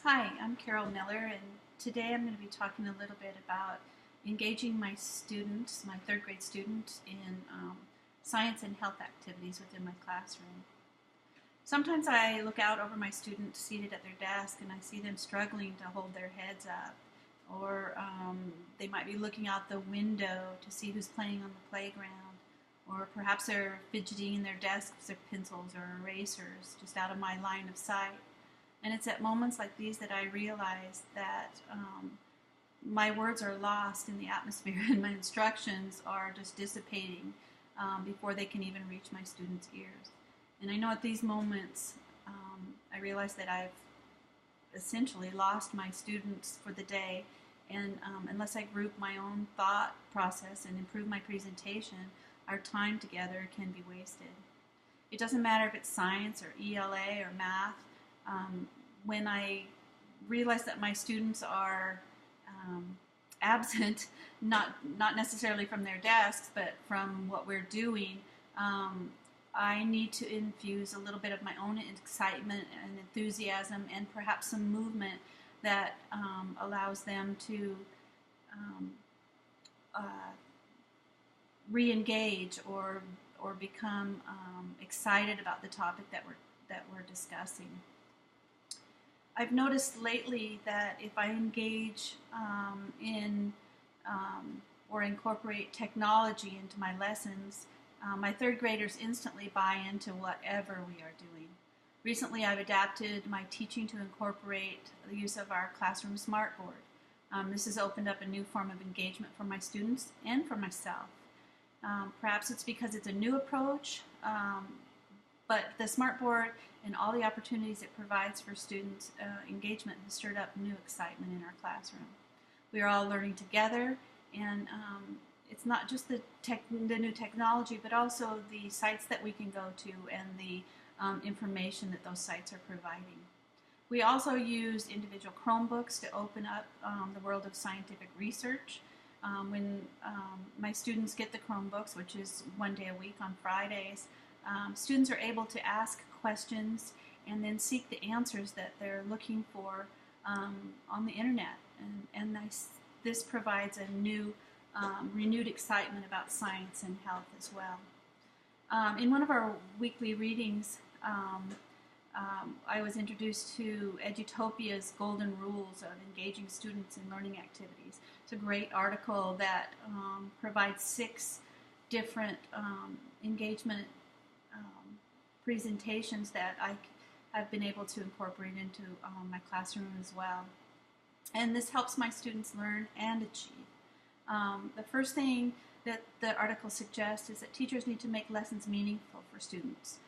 Hi, I'm Carol Miller, and today I'm going to be talking a little bit about engaging my students, my third grade students, in science and health activities within my classroom. Sometimes I look out over my students seated at their desk and I see them struggling to hold their heads up, or they might be looking out the window to see who's playing on the playground, or perhaps they're fidgeting in their desks with their pencils or erasers just out of my line of sight. And it's at moments like these that I realize that my words are lost in the atmosphere and my instructions are just dissipating before they can even reach my students' ears. And I know at these moments I realize that I've essentially lost my students for the day, and unless I group my own thought process and improve my presentation, our time together can be wasted. It doesn't matter if it's science or ELA or math. When I realize that my students are absent, not necessarily from their desks, but from what we're doing, I need to infuse a little bit of my own excitement and enthusiasm and perhaps some movement that allows them to re-engage or become excited about the topic that we're discussing. I've noticed lately that if I engage in or incorporate technology into my lessons, my third graders instantly buy into whatever we are doing. Recently, I've adapted my teaching to incorporate the use of our classroom smartboard. This has opened up a new form of engagement for my students and for myself. Perhaps it's because it's a new approach, but the smartboard and all the opportunities it provides for students' engagement has stirred up new excitement in our classroom. We are all learning together, and it's not just the new technology, but also the sites that we can go to and the information that those sites are providing. We also use individual Chromebooks to open up the world of scientific research. When my students get the Chromebooks, which is one day a week on Fridays, students are able to ask questions and then seek the answers that they're looking for on the internet. And this provides a new, renewed excitement about science and health as well. In one of our weekly readings, I was introduced to Edutopia's Golden Rules of Engaging Students in Learning Activities. It's a great article that provides 6 different engagement presentations that I have been able to incorporate into my classroom as well. And this helps my students learn and achieve. The first thing that the article suggests is that teachers need to make lessons meaningful for students.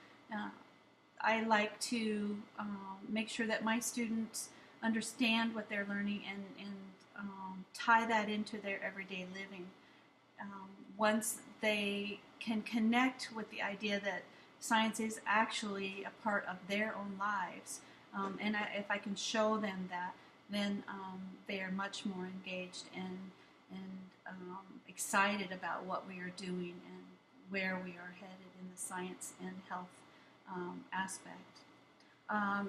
I like to make sure that my students understand what they're learning and tie that into their everyday living. Once they can connect with the idea that science is actually a part of their own lives, and if I can show them that, then they are much more engaged and excited about what we are doing and where we are headed in the science and health aspect.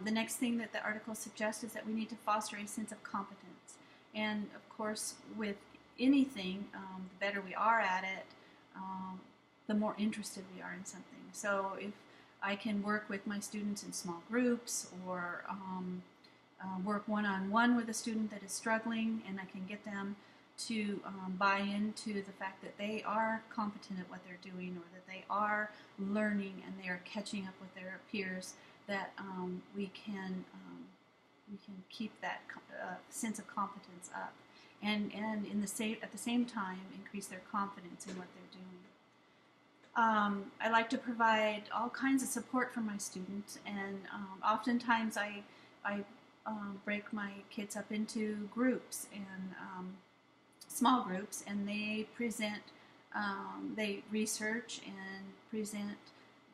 The next thing that the article suggests is that we need to foster a sense of competence. And of course, with anything, the better we are at it, the more interested we are in something. So if I can work with my students in small groups or work one-on-one with a student that is struggling, and I can get them to buy into the fact that they are competent at what they're doing, or that they are learning and they are catching up with their peers, that we can keep that sense of competence up, and at the same time increase their confidence in what they're doing. I like to provide all kinds of support for my students, and oftentimes I break my kids up into groups and small groups, and they present, they research and present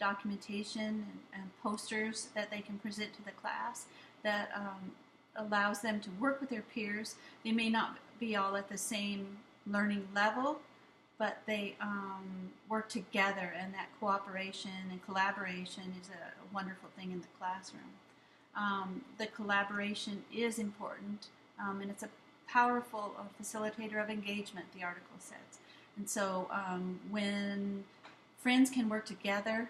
documentation and posters that they can present to the class that allows them to work with their peers. They may not be all at the same learning level, but they work together, and that cooperation and collaboration is a wonderful thing in the classroom. The collaboration is important, and it's a powerful facilitator of engagement, the article says. And so when friends can work together,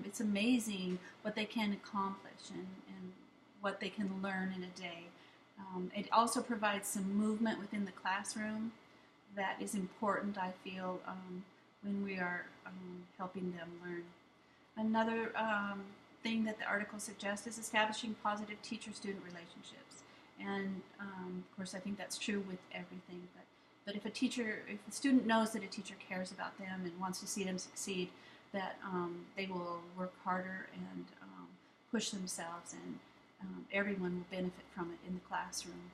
it's amazing what they can accomplish and what they can learn in a day. It also provides some movement within the classroom that is important, I feel, when we are helping them learn. Another thing that the article suggests is establishing positive teacher-student relationships. And of course, I think that's true with everything. But if a student knows that a teacher cares about them and wants to see them succeed, that they will work harder and push themselves, and everyone will benefit from it in the classroom.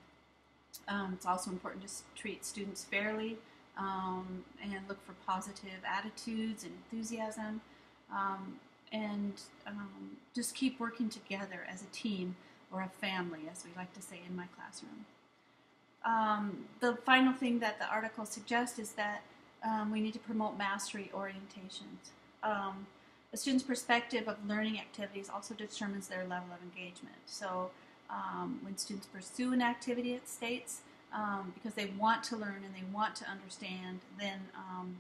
It's also important to treat students fairly and look for positive attitudes and enthusiasm, and just keep working together as a team or a family, as we like to say in my classroom. The final thing that the article suggests is that we need to promote mastery orientations. A student's perspective of learning activities also determines their level of engagement. So when students pursue an activity, it states, because they want to learn and they want to understand, then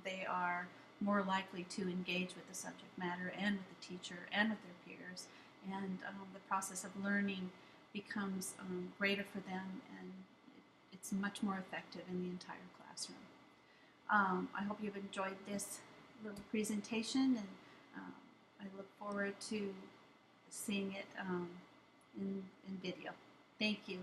they are more likely to engage with the subject matter and with the teacher and with their peers. And the process of learning becomes greater for them, and it's much more effective in the entire classroom. I hope you've enjoyed this little presentation, and I look forward to seeing it in video. Thank you.